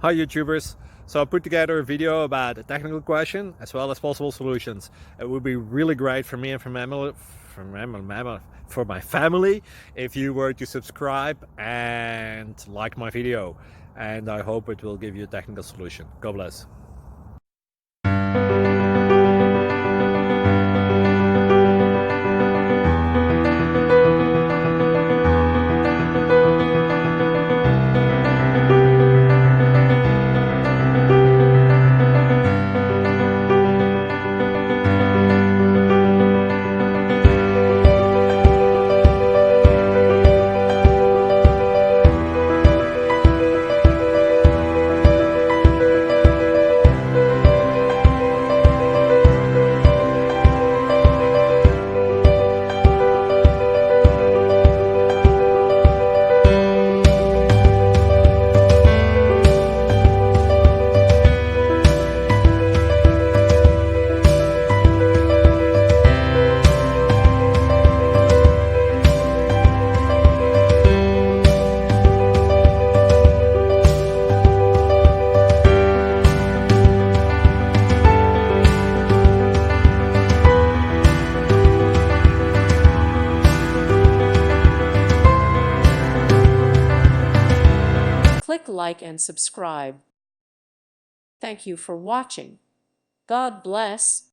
Hi YouTubers! So I put together a video about a technical question as well as possible solutions. It would be really great for me and for my family if you were to subscribe and like my video, and I hope it will give you a technical solution. God bless. Click like and subscribe. Thank you for watching. God bless.